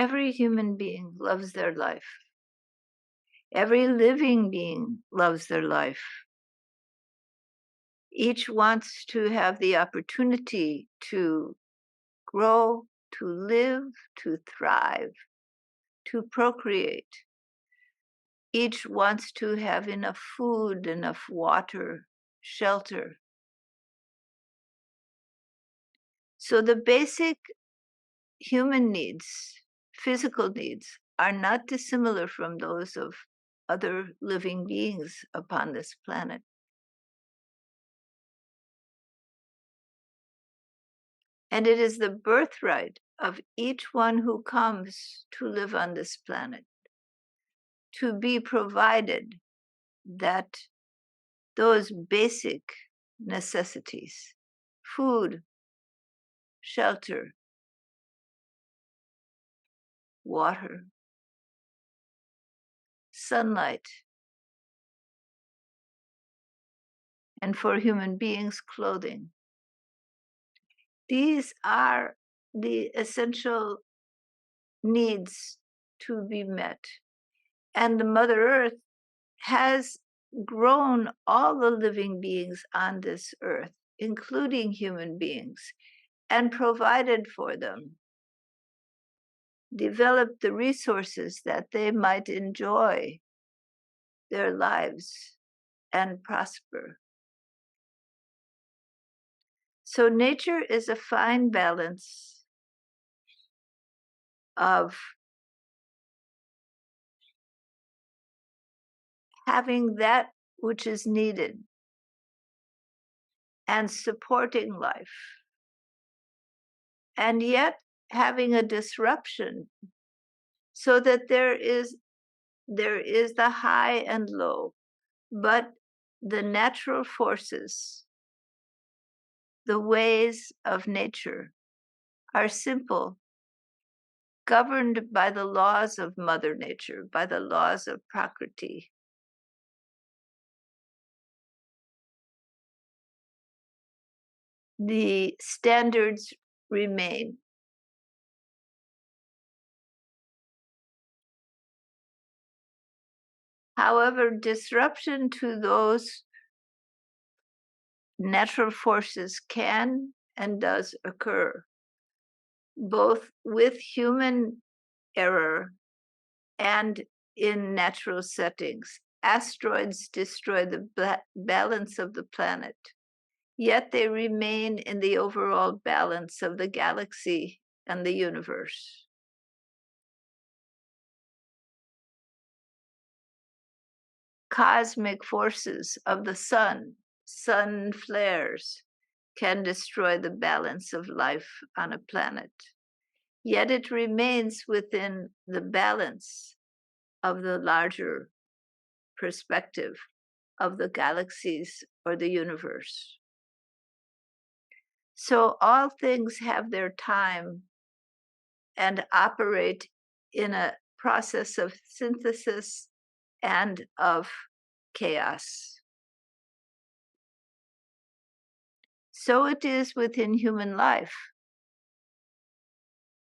Every human being loves their life. Every living being loves their life. Each wants to have the opportunity to grow, to live, to thrive, to procreate. Each wants to have enough food, enough water, shelter. So the basic human needs, physical needs, are not dissimilar from those of other living beings upon this planet. And it is the birthright of each one who comes to live on this planet to be provided that those basic necessities, food, shelter, water, sunlight, and for human beings, clothing. These are the essential needs to be met. And the Mother Earth has grown all the living beings on this earth, including human beings, and provided for them, developed the resources that they might enjoy their lives and prosper. So nature is a fine balance of having that which is needed and supporting life, and yet having a disruption so that there is the high and low, but the natural forces, the ways of nature are simple, governed by the laws of Mother Nature, by the laws of Prakriti. The standards remain. However, disruption to those natural forces can and does occur, both with human error and in natural settings. Asteroids destroy the balance of the planet, yet they remain in the overall balance of the galaxy and the universe. Cosmic forces of the sun flares, can destroy the balance of life on a planet. Yet it remains within the balance of the larger perspective of the galaxies or the universe. So all things have their time and operate in a process of synthesis and of chaos. So it is within human life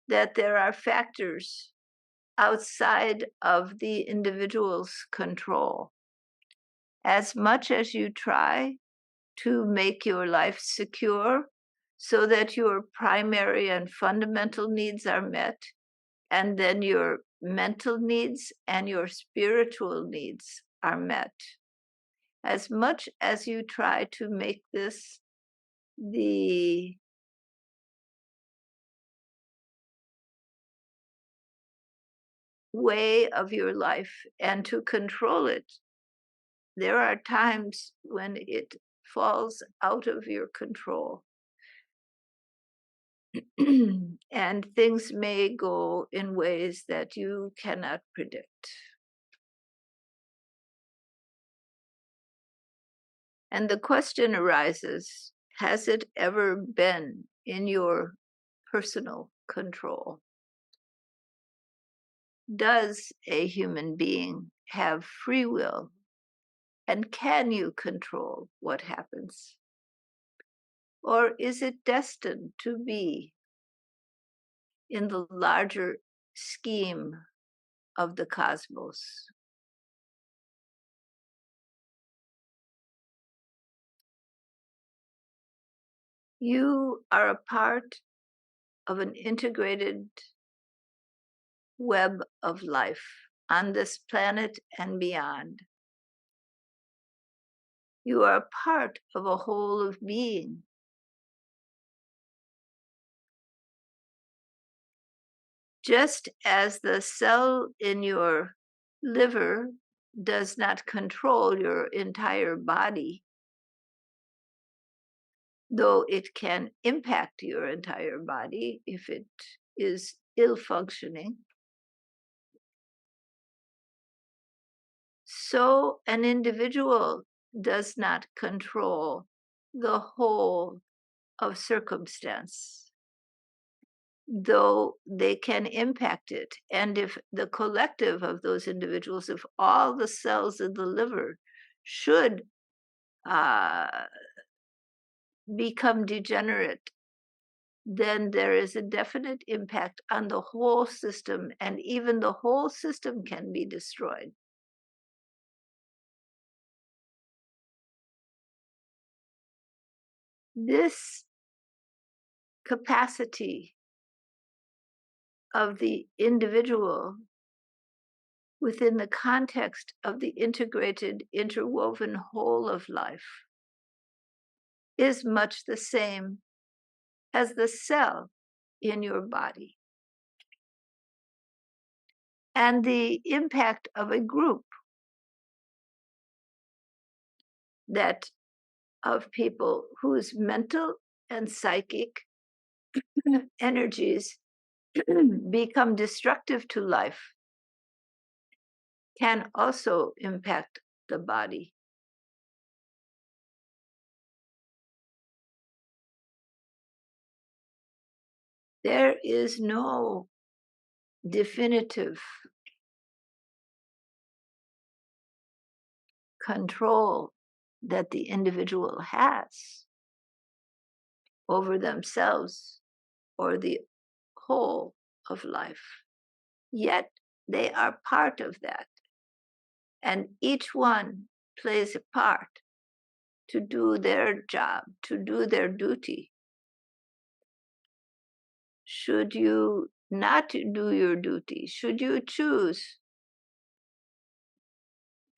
that there are factors outside of the individual's control. As much as you try to make your life secure so that your primary and fundamental needs are met, and then your mental needs and your spiritual needs are met. As much as you try to make this the way of your life and to control it, there are times when it falls out of your control. And things may go in ways that you cannot predict. And the question arises, has it ever been in your personal control? Does a human being have free will? And can you control what happens? Or is it destined to be in the larger scheme of the cosmos. You are a part of an integrated web of life on this planet and beyond. You are a part of a whole of being. Just as the cell in your liver does not control your entire body, though it can impact your entire body if it is ill functioning, so an individual does not control the whole of circumstance, though they can impact it. And if the collective of those individuals, if all the cells in the liver should become degenerate, then there is a definite impact on the whole system, and even the whole system can be destroyed. This capacity of the individual within the context of the integrated, interwoven whole of life is much the same as the cell in your body. And the impact of a group that of people whose mental and psychic energies become destructive to life can also impact the body. There is no definitive control that the individual has over themselves or the whole of life. Yet they are part of that. And each one plays a part to do their job, to do their duty. Should you not do your duty, should you choose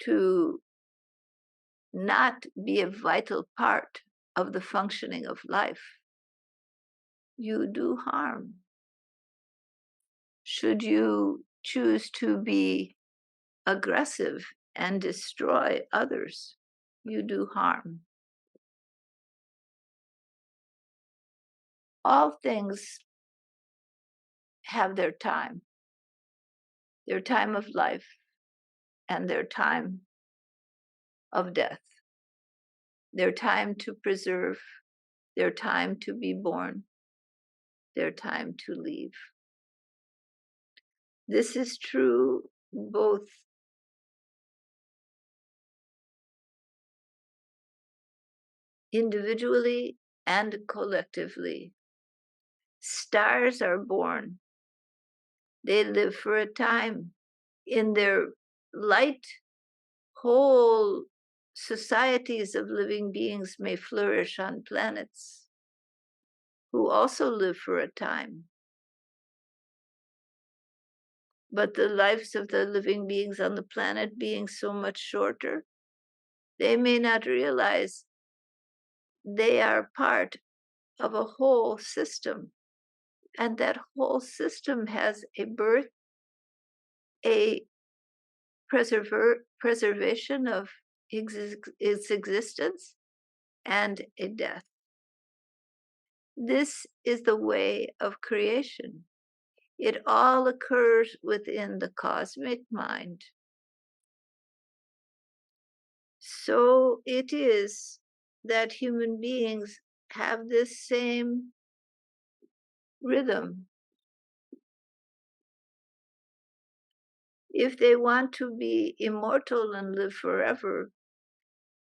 to not be a vital part of the functioning of life, you do harm. Should you choose to be aggressive and destroy others, you do harm. All things have their time of life and their time of death, their time to preserve, their time to be born, their time to leave. This is true both individually and collectively. Stars are born. They live for a time. In their light, whole societies of living beings may flourish on planets who also live for a time. But the lives of the living beings on the planet being so much shorter, they may not realize they are part of a whole system. And that whole system has a birth, a preservation of its existence, and a death. This is the way of creation. It all occurs within the cosmic mind. So it is that human beings have this same rhythm. If they want to be immortal and live forever,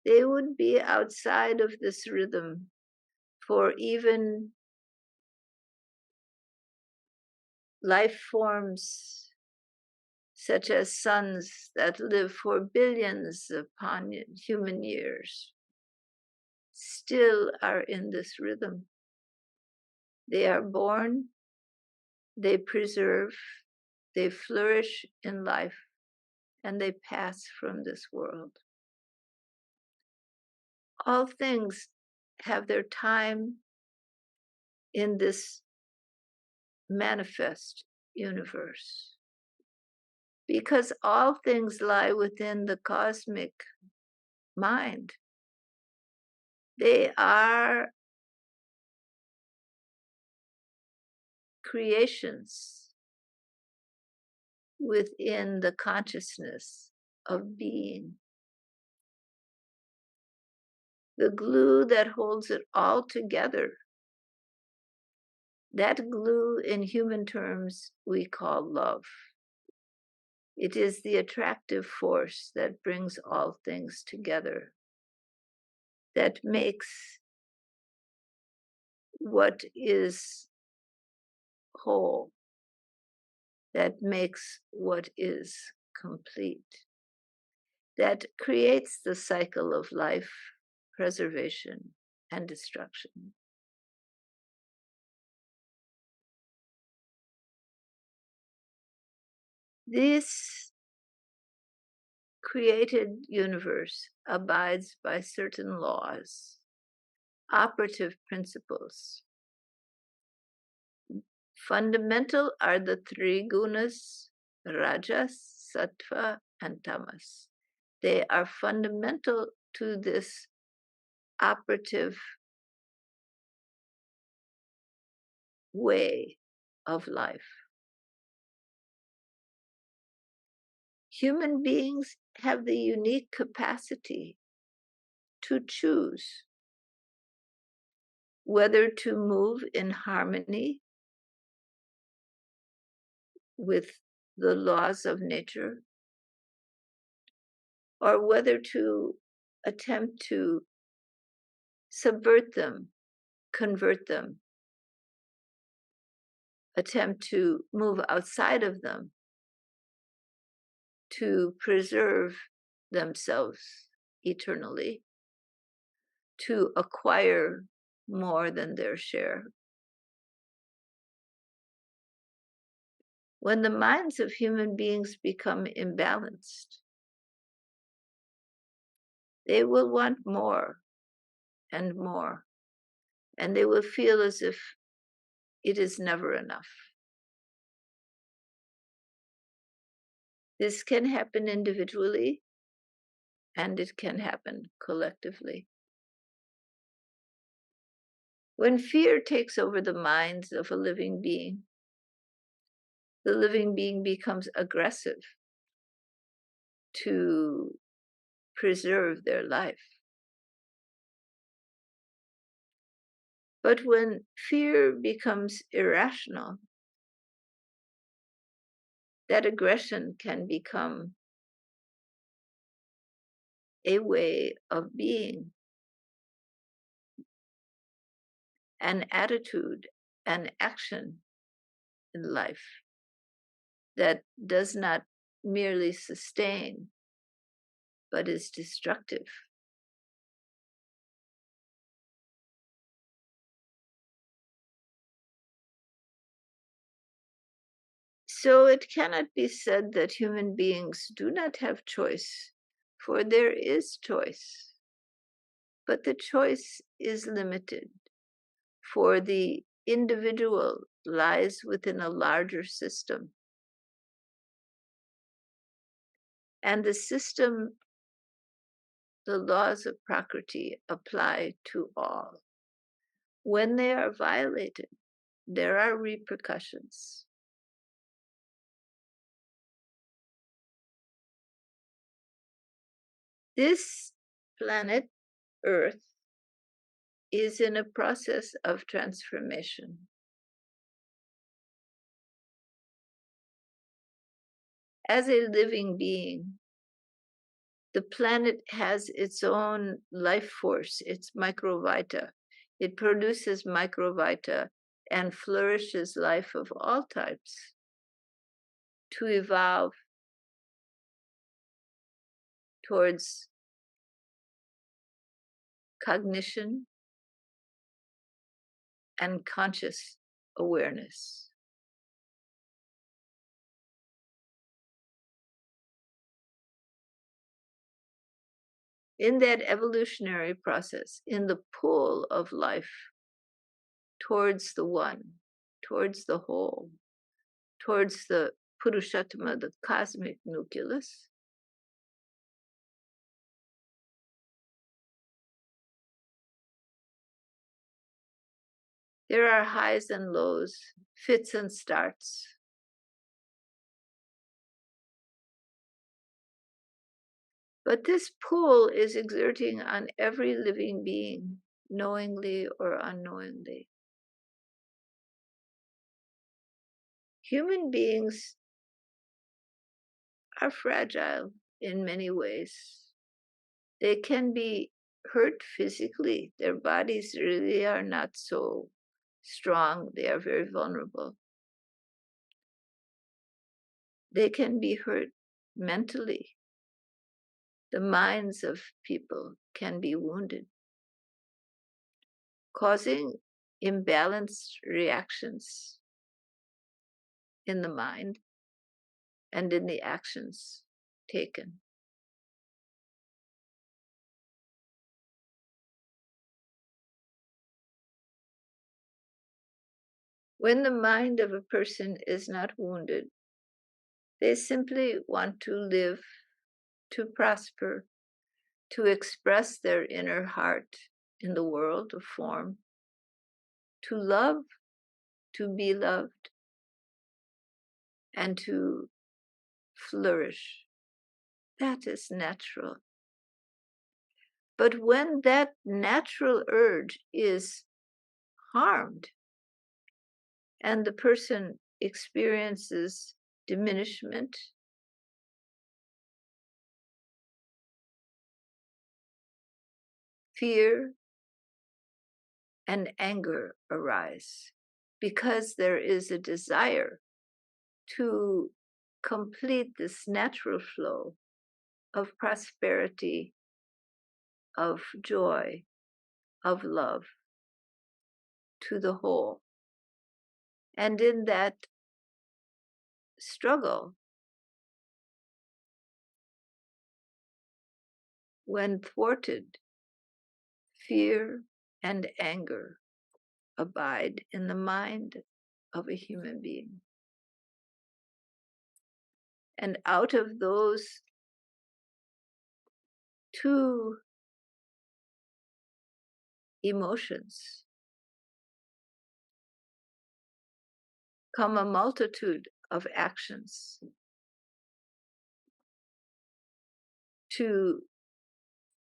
they would be outside of this rhythm for even life forms such as suns that live for billions upon human years still are in this rhythm. They are born, they preserve, they flourish in life, and they pass from this world. All things have their time in this manifest universe, because all things lie within the cosmic mind. They are creations within the consciousness of being. The glue that holds it all together, that glue in human terms we call love. It is the attractive force that brings all things together, that makes what is whole, that makes what is complete, that creates the cycle of life, preservation, and destruction. This created universe abides by certain laws, operative principles. Fundamental are the three gunas, rajas, sattva, and tamas. They are fundamental to this operative way of life. Human beings have the unique capacity to choose whether to move in harmony with the laws of nature, or whether to attempt to subvert them, convert them, attempt to move outside of them to preserve themselves eternally, to acquire more than their share. When the minds of human beings become imbalanced, they will want more and more, and they will feel as if it is never enough. This can happen individually, and it can happen collectively. When fear takes over the minds of a living being, the living being becomes aggressive to preserve their life. But when fear becomes irrational, that aggression can become a way of being, an attitude, an action in life that does not merely sustain, but is destructive. So it cannot be said that human beings do not have choice, for there is choice. But the choice is limited, for the individual lies within a larger system. And the system, the laws of Prakriti, apply to all. When they are violated, there are repercussions. This planet, Earth, is in a process of transformation. As a living being, the planet has its own life force, its microvita. It produces microvita and flourishes life of all types. to evolve towards cognition and conscious awareness. In that evolutionary process, in the pull of life towards the one, towards the whole, towards the Purushottama, the cosmic nucleus, there are highs and lows, fits and starts. But this pull is exerting on every living being, knowingly or unknowingly. Human beings are fragile in many ways. They can be hurt physically. Their bodies really are not so strong. They are very vulnerable. They can be hurt mentally. The minds of people can be wounded, causing imbalanced reactions in the mind and in the actions taken. When the mind of a person is not wounded, they simply want to live, to prosper, to express their inner heart in the world of form, to love, to be loved, and to flourish. That is natural. But when that natural urge is harmed and the person experiences diminishment, fear and anger arise because there is a desire to complete this natural flow of prosperity, of joy, of love to the whole. And in that struggle, when thwarted, fear and anger abide in the mind of a human being. And out of those two emotions come a multitude of actions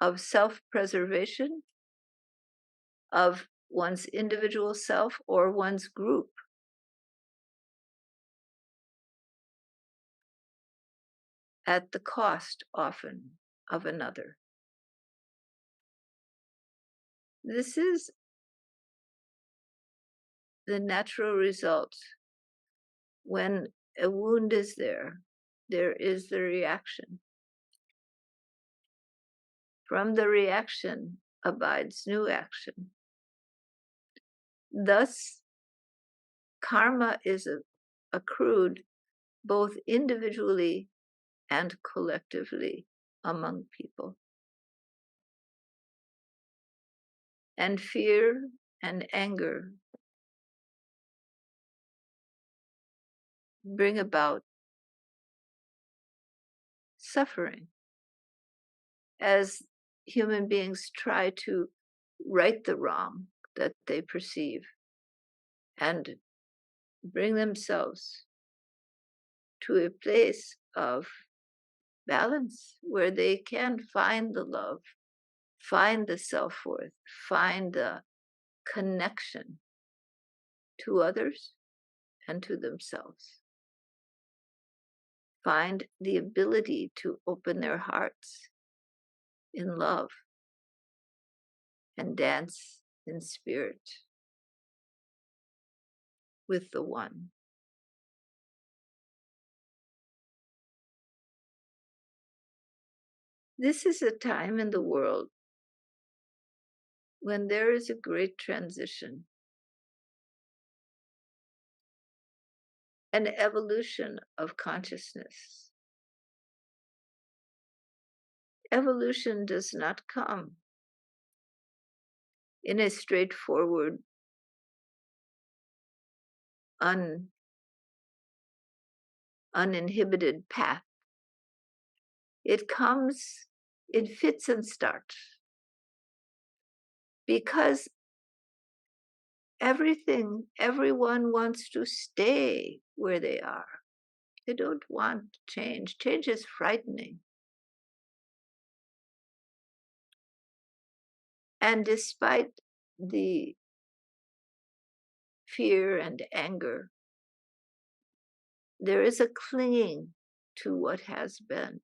of self-preservation, of one's individual self or one's group. At the cost, often, of another. This is the natural result. When a wound is there, there is the reaction. From the reaction abides new action. Thus, karma is accrued both individually and collectively among people. And fear and anger bring about suffering as human beings try to right the wrong that they perceive and bring themselves to a place of balance where they can find the love, find the self-worth, find the connection to others and to themselves. Find the ability to open their hearts in love and dance in spirit with the one. This is a time in the world when there is a great transition, an evolution of consciousness. Evolution does not come in a straightforward, uninhibited path. It comes in fits and starts because everyone wants to stay where they are. They don't want change. Change is frightening. And despite the fear and anger, there is a clinging to what has been,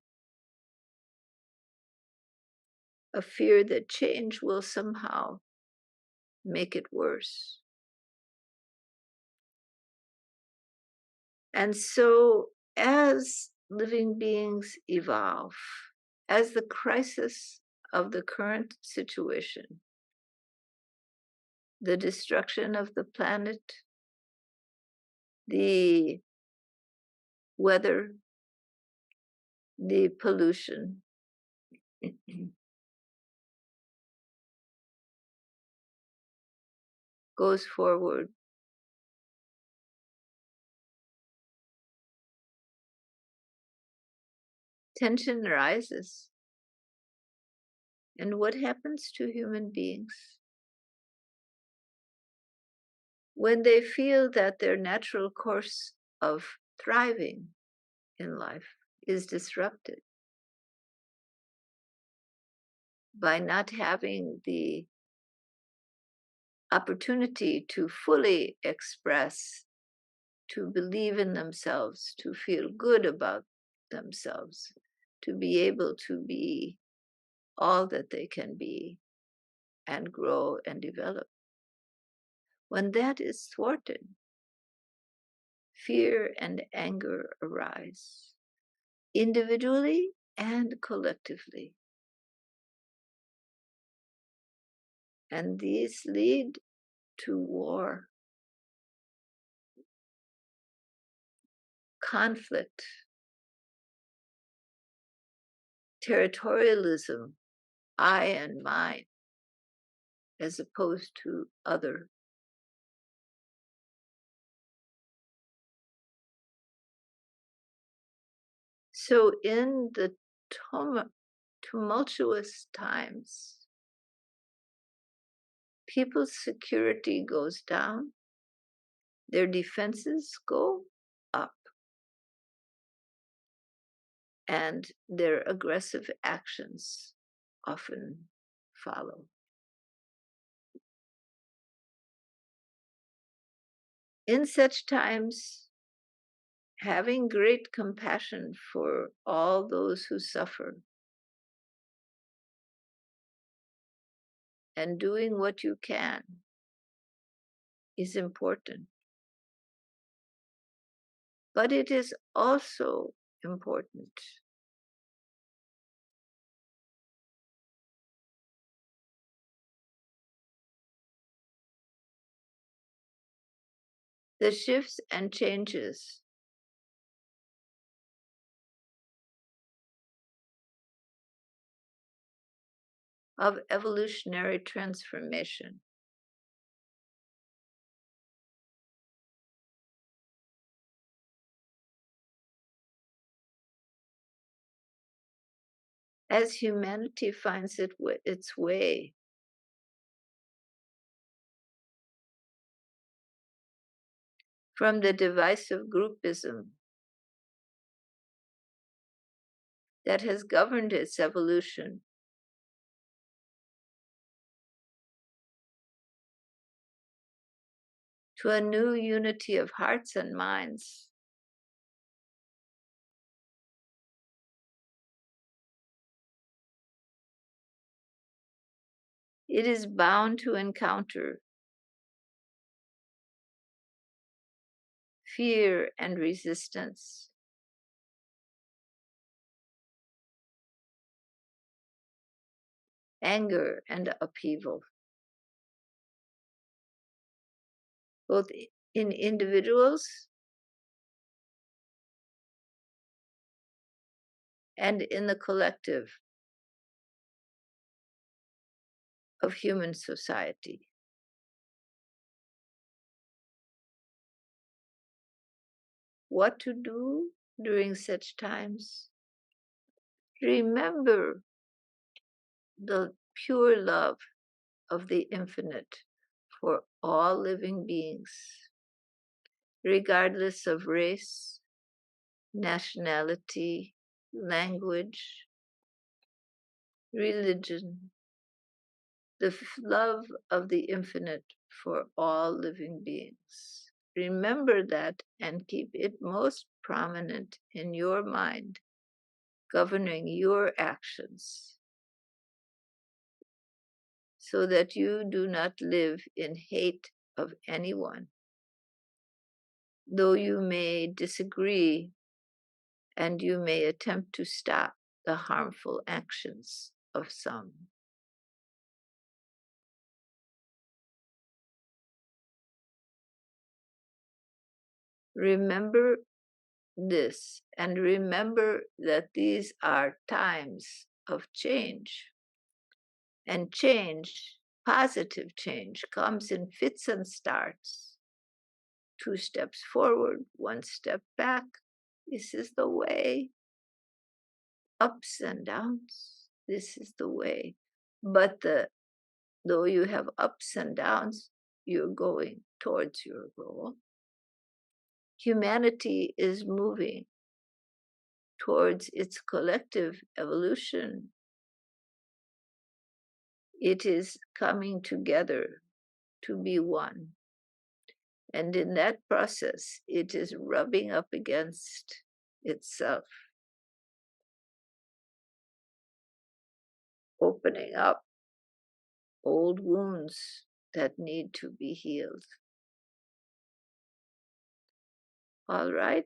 a fear that change will somehow make it worse. And so, as living beings evolve, as the crisis of the current situation, the destruction of the planet, the weather, the pollution, goes forward, tension rises. And what happens to human beings when they feel that their natural course of thriving in life is disrupted by not having the opportunity to fully express, to believe in themselves, to feel good about themselves, to be able to be all that they can be and grow and develop. When that is thwarted, fear and anger arise, individually and collectively. And these lead to war, conflict, territorialism, I and mine, as opposed to other. So in the tumultuous times, people's security goes down, their defenses go up, and their aggressive actions often follow. In such times, having great compassion for all those who suffer and doing what you can is important. But it is also important the shifts and changes of evolutionary transformation as humanity finds its way from the divisive groupism that has governed its evolution to a new unity of hearts and minds. It is bound to encounter fear and resistance, anger and upheaval, both in individuals and in the collective of human society. What to do during such times? Remember the pure love of the infinite for all living beings, regardless of race, nationality, language, religion, the love of the infinite for all living beings. Remember that and keep it most prominent in your mind, governing your actions, so that you do not live in hate of anyone, though you may disagree and you may attempt to stop the harmful actions of some. Remember this, and remember that these are times of change. And change, positive change, comes in fits and starts. 2 steps forward, 1 step back. This is the way. Ups and downs. This is the way. But though you have ups and downs, you're going towards your goal. Humanity is moving towards its collective evolution. It is coming together to be one. And in that process, it is rubbing up against itself, opening up old wounds that need to be healed. All right?